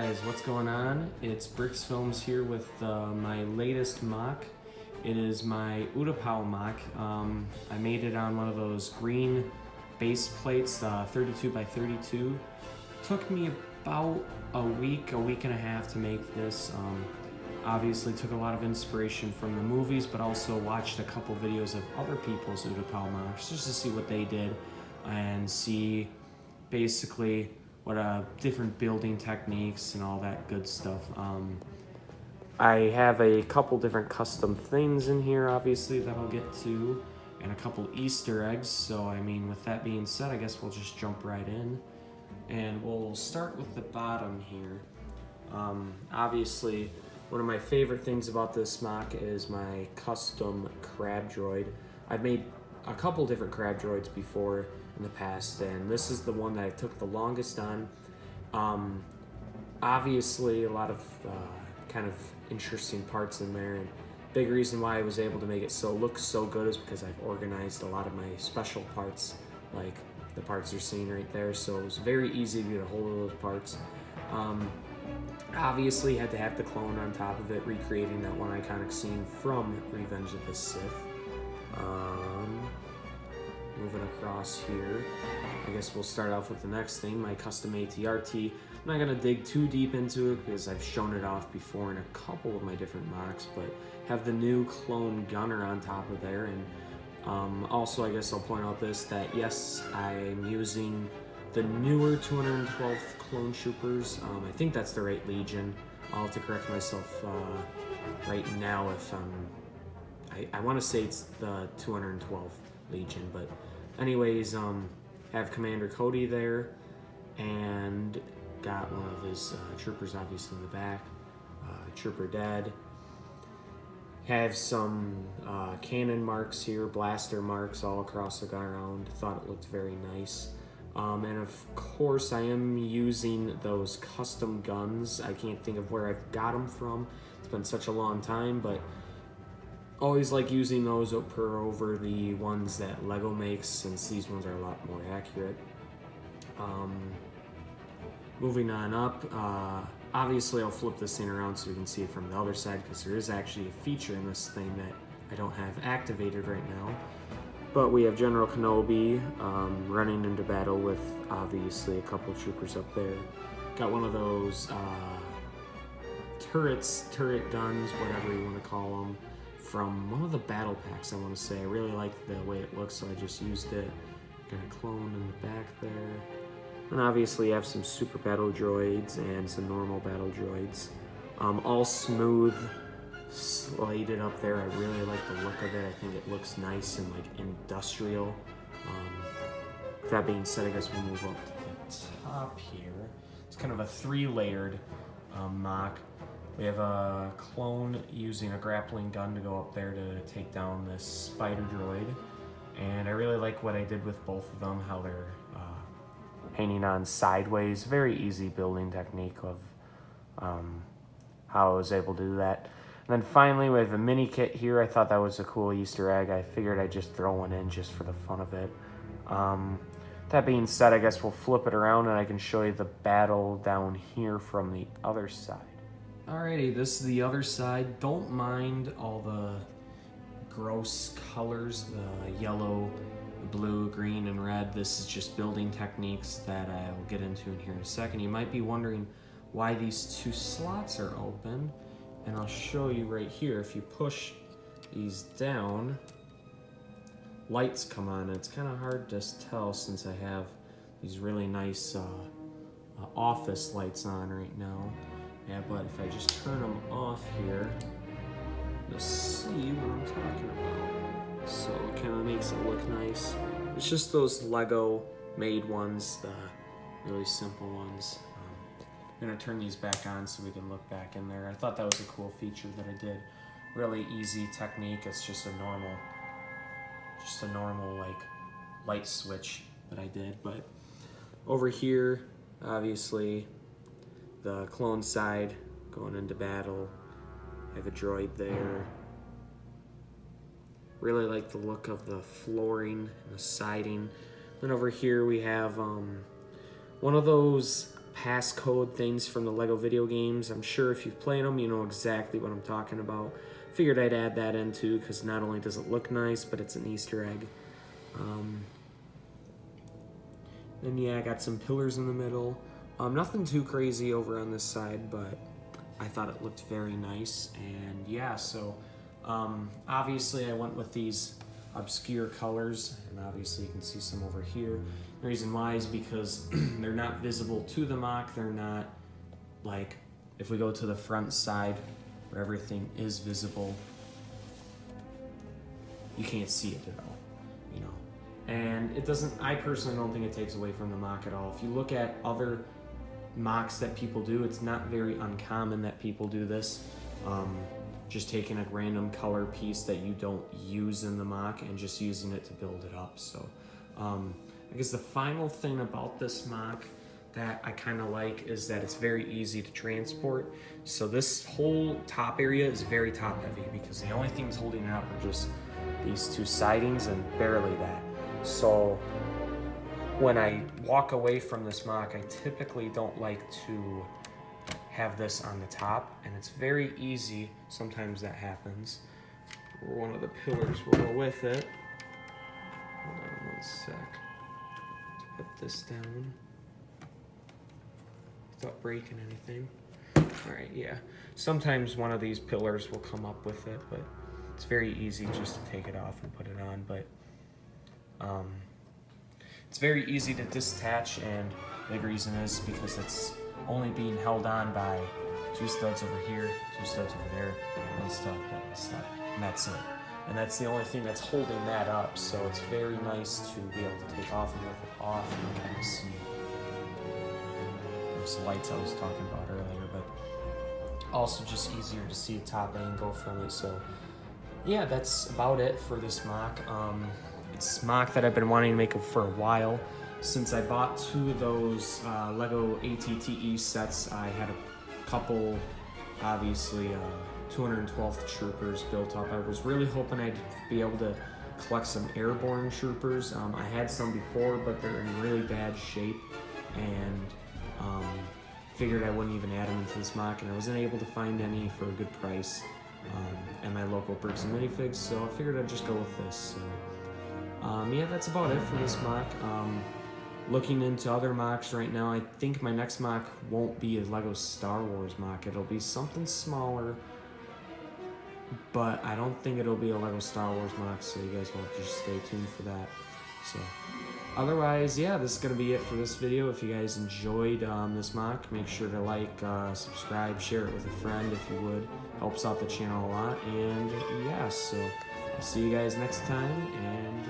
guys, what's going on? It's Bricks Films here with my latest mock. It is my Utapau Moc. I made it on one of those green base plates, 32 by 32. Took me about a week and a half to make this. Obviously took a lot of inspiration from the movies, but also watched a couple videos of other people's Utapau Mocs just to see what they did and see basically what different building techniques and all that good stuff. I have a couple different custom things in here, obviously, that I'll get to, and a couple Easter eggs. So, I mean, with that being said, I guess we'll just jump right in. And we'll start with the bottom here. Obviously, one of my favorite things about this mock is my custom crab droid. I've made a couple different crab droids before in the past, and this is the one that I took the longest on. Obviously, a lot of kind of interesting parts in there, and big reason why I was able to make it look so good is because I've organized a lot of my special parts, like the parts you're seeing right there, so it was very easy to get a hold of those parts. Obviously had to have the clone on top of it, recreating that one iconic scene from Revenge of the Sith. Moving across here, I guess we'll start off with the next thing, my custom ATRT. I'm not going to dig too deep into it because I've shown it off before in a couple of my different mocks, but have the new clone gunner on top of there. And also, I guess I'll point out that yes, I'm using the newer 212th clone troopers. I think that's the right Legion. I'll have to correct myself right now if I want to say it's the 212th Legion, but anyways, have Commander Cody there, and got one of his troopers obviously in the back, trooper dead. Have some cannon marks here, blaster marks all across the ground. Thought it looked very nice. And of course I am using those custom guns. I can't think of where I've got them from. It's been such a long time, but always like using those over the ones that Lego makes, since these ones are a lot more accurate. Moving on up, obviously I'll flip this thing around so we can see it from the other side, because there is actually a feature in this thing that I don't have activated right now. But we have General Kenobi running into battle with obviously a couple troopers up there. Got one of those turret guns, whatever you want to call them, from one of the battle packs, I want to say. I really liked the way it looks, so I just used it. Got a clone in the back there. And obviously you have some super battle droids and some normal battle droids. All smooth, slated up there. I really like the look of it. I think it looks nice and like industrial. With that being said, I guess we'll move up to the top here. It's kind of a three-layered mock. We have a clone using a grappling gun to go up there to take down this spider droid. And I really like what I did with both of them, how they're hanging on sideways. Very easy building technique of how I was able to do that. And then finally, we have a mini kit here. I thought that was a cool Easter egg. I figured I'd just throw one in just for the fun of it. That being said, I guess we'll flip it around and I can show you the battle down here from the other side. Alrighty, this is the other side. Don't mind all the gross colors, the yellow, the blue, green, and red. This is just building techniques that I will get into in here in a second. You might be wondering why these two slots are open, and I'll show you right here. If you push these down, lights come on. It's kind of hard to tell since I have these really nice office lights on right now. Yeah, but if I just turn them off here, you'll see what I'm talking about. So it kind of makes it look nice. It's just those Lego made ones, the really simple ones. I'm gonna turn these back on so we can look back in there. I thought that was a cool feature that I did. Really easy technique. It's just a normal like light switch that I did. But over here, obviously, the clone side going into battle. I have a droid there. Really like the look of the flooring and the siding. Then over here we have one of those passcode things from the Lego video games. I'm sure if you've played them, you know exactly what I'm talking about. Figured I'd add that in too, because not only does it look nice, but it's an Easter egg. Then yeah, I got some pillars in the middle. Nothing too crazy over on this side, but I thought it looked very nice. And yeah, so obviously I went with these obscure colors, and obviously you can see some over here. The reason why is because they're not visible to the mock. They're not like, if we go to the front side where everything is visible, you can't see it at all, you know. And it doesn't, I personally don't think it takes away from the mock at all. If you look at other mocks that people do, it's not very uncommon that people do this. Just taking a random color piece that you don't use in the mock and just using it to build it up. So I guess the final thing about this mock that I kind of like is that it's very easy to transport. So this whole top area is very top heavy because the only things holding it up are just these two sidings and barely that. So when I walk away from this mock, I typically don't like to have this on the top, and it's very easy. Sometimes that happens. One of the pillars will go with it. Hold on one sec. To put this down without breaking anything. All right, yeah. Sometimes one of these pillars will come up with it, but it's very easy just to take it off and put it on. But it's very easy to detach, and the big reason is because it's only being held on by two studs over here, two studs over there, one stud, and that's it. And that's the only thing that's holding that up, so it's very nice to be able to take off and lift it off and kind of see those lights I was talking about earlier, but also just easier to see a top angle from it. So yeah, that's about it for this mock. It's a mock that I've been wanting to make for a while. Since I bought two of those Lego ATTE sets, I had a couple, obviously, 212th troopers built up. I was really hoping I'd be able to collect some airborne troopers. I had some before, but they're in really bad shape, and figured I wouldn't even add them into this mock, and I wasn't able to find any for a good price at my local Bricks and Minifigs, so I figured I'd just go with this. So yeah, that's about it for this mock. Looking into other mocks right now, I think my next mock won't be a Lego Star Wars mock. It'll be something smaller, but I don't think it'll be a Lego Star Wars mock, so you guys will have to just stay tuned for that. So otherwise, yeah, this is going to be it for this video. If you guys enjoyed this mock, make sure to like, subscribe, share it with a friend if you would. Helps out the channel a lot. And yeah, so I'll see you guys next time, and